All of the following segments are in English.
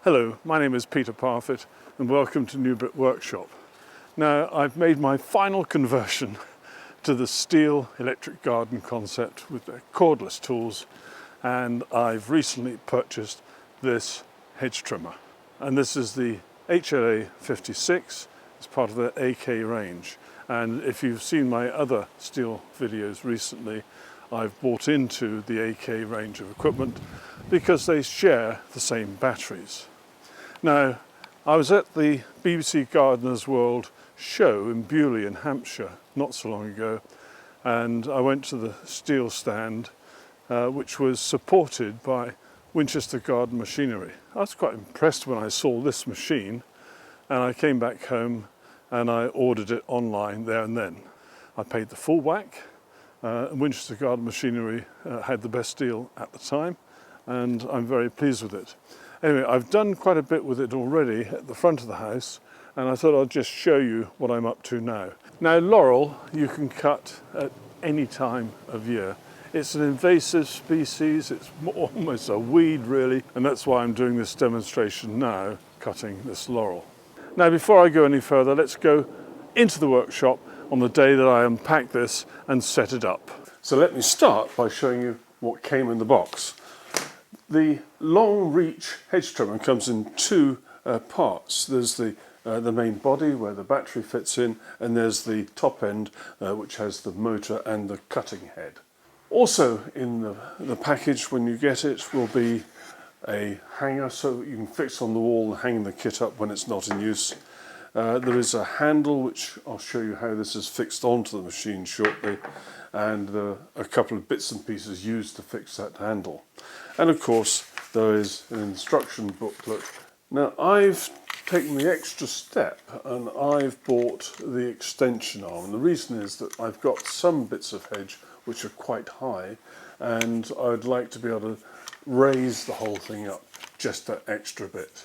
Hello, my name is Peter Parfitt and welcome to New Brick Workshop. Now I've made my final conversion to the Stihl electric garden concept with their cordless tools, and I've recently purchased this hedge trimmer. And this is the HLA 56, it's part of the AK range. And if you've seen my other Stihl videos recently, I've bought into the AK range of equipment because they share the same batteries. Now, I was at the BBC Gardeners' World show in Beaulieu in Hampshire not so long ago, and I went to the Stihl stand, which was supported by Winchester Garden Machinery. I was quite impressed when I saw this machine, and I came back home and I ordered it online there and then. I paid the full whack. Winchester Garden Machinery had the best deal at the time, and I'm very pleased with it. Anyway, I've done quite a bit with it already at the front of the house, and I thought I'd just show you what I'm up to now. Now, laurel you can cut at any time of year. It's an invasive species, it's almost a weed really, and that's why I'm doing this demonstration now, cutting this laurel. Now, before I go any further, let's go into the workshop on the day that I unpack this and set it up. So let me start by showing you what came in the box. The long reach hedge trimmer comes in two parts. There's the main body where the battery fits in, and there's the top end which has the motor and the cutting head. Also in the package when you get it will be a hanger so you can fix on the wall and hang the kit up when it's not in use. There is a handle which I'll show you how this is fixed onto the machine shortly, and a couple of bits and pieces used to fix that handle. And of course there is an instruction booklet. Now I've taken the extra step and I've bought the extension arm, and the reason is that I've got some bits of hedge which are quite high, and I'd like to be able to raise the whole thing up just that extra bit.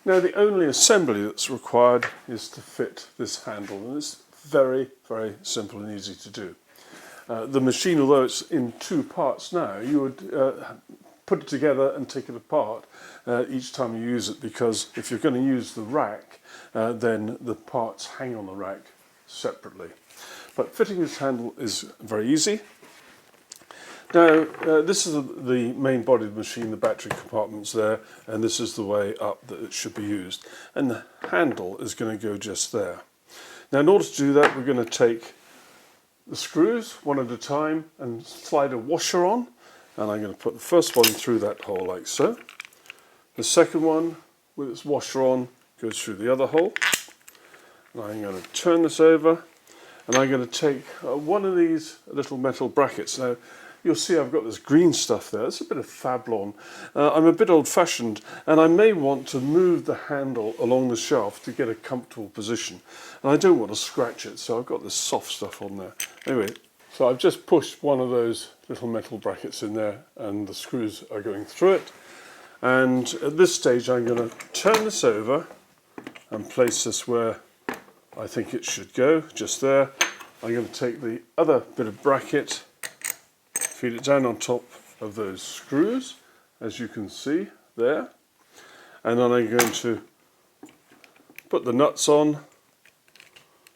Now the only assembly that's required is to fit this handle, and it's very, very simple and easy to do. The machine, although it's in two parts now, you would put it together and take it apart each time you use it, because if you're going to use the rack, then the parts hang on the rack separately. But fitting this handle is very easy. Now, this is the main body of the machine, the battery compartment's there, and this is the way up that it should be used. And the handle is going to go just there. Now, in order to do that, we're going to take the screws one at a time and slide a washer on. And I'm going to put the first one through that hole like so. The second one, with its washer on, goes through the other hole. And I'm going to turn this over, and I'm going to take one of these little metal brackets. Now, you'll see I've got this green stuff there. It's a bit of Fablon. I'm a bit old-fashioned, and I may want to move the handle along the shaft to get a comfortable position. And I don't want to scratch it, so I've got this soft stuff on there. Anyway, so I've just pushed one of those little metal brackets in there, and the screws are going through it. And at this stage I'm going to turn this over and place this where I think it should go, just there. I'm going to take the other bit of bracket, feed it down on top of those screws, as you can see there, and then I'm going to put the nuts on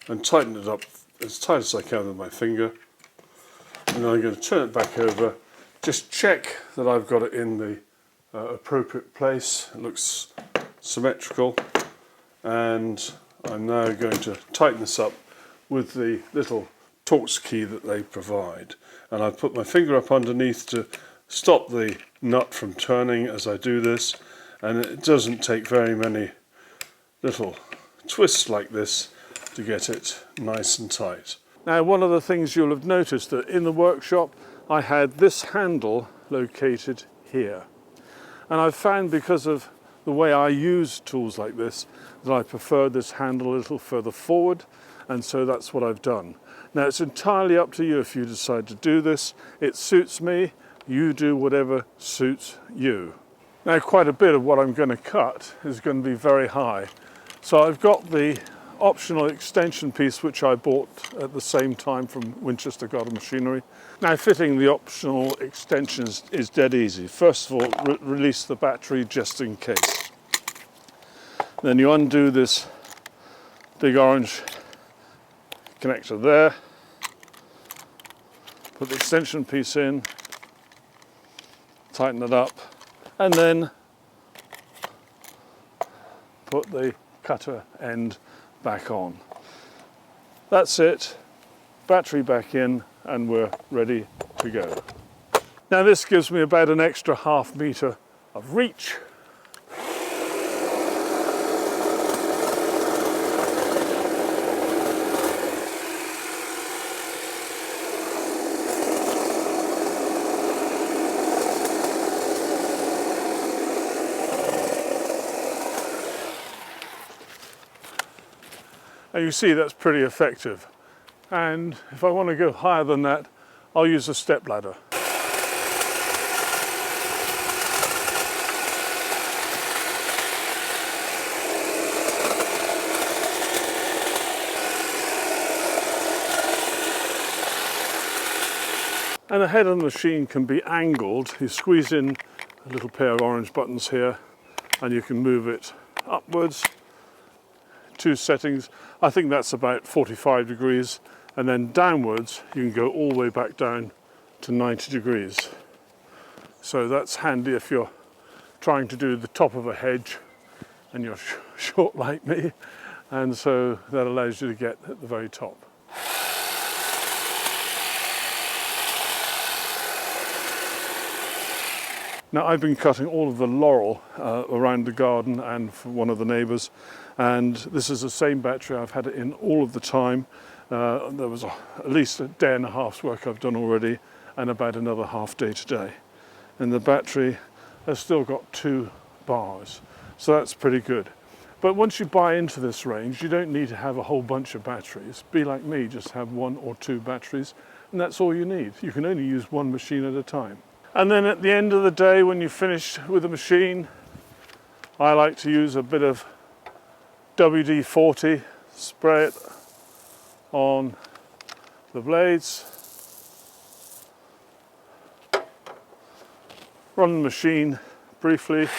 and tighten it up as tight as I can with my finger, and then I'm going to turn it back over, just check that I've got it in the appropriate place. It looks symmetrical, and I'm now going to tighten this up with the little Torx key that they provide. And I put my finger up underneath to stop the nut from turning as I do this, and it doesn't take very many little twists like this to get it nice and tight. Now, one of the things you'll have noticed that in the workshop I had this handle located here, and I've found because of the way I use tools like this that I prefer this handle a little further forward, and so that's what I've done. Now, it's entirely up to you if you decide to do this. It suits me. You do whatever suits you. Now, quite a bit of what I'm going to cut is going to be very high. So I've got the optional extension piece which I bought at the same time from Winchester Garden Machinery. Now, fitting the optional extensions is dead easy. First of all, release the battery just in case. Then you undo this big orange connector there, put the extension piece in, tighten it up, and then put the cutter end back on. That's it, battery back in, and we're ready to go. Now this gives me about an extra ½ meter of reach. And you see that's pretty effective. And if I want to go higher than that, I'll use a step ladder. And the head of the machine can be angled. You squeeze in a little pair of orange buttons here and you can move it upwards. 2 settings. I think that's about 45 degrees, and then downwards you can go all the way back down to 90 degrees. So that's handy if you're trying to do the top of a hedge and you're short like me, and so that allows you to get at the very top. Now I've been cutting all of the laurel around the garden and for one of the neighbours, and this is the same battery. I've had it in all of the time. There was at least a day and a half's work I've done already, and about another half day today. And the battery has still got 2 bars, so that's pretty good. But once you buy into this range, you don't need to have a whole bunch of batteries. Be like me, just have 1 or 2 batteries, and that's all you need. You can only use 1 machine at a time. And then at the end of the day, when you've finished with the machine, I like to use a bit of WD-40, spray it on the blades, run the machine briefly.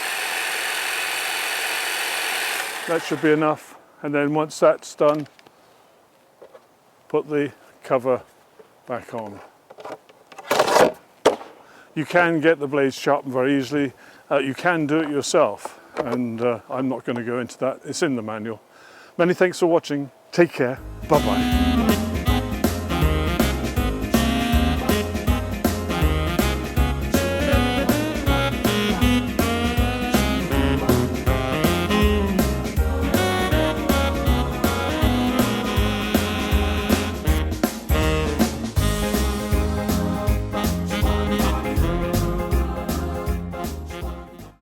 That should be enough. And then once that's done, put the cover back on. You can get the blades sharpened very easily. You can do it yourself, and I'm not going to go into that. It's in the manual. Many thanks for watching. Take care. Bye-bye.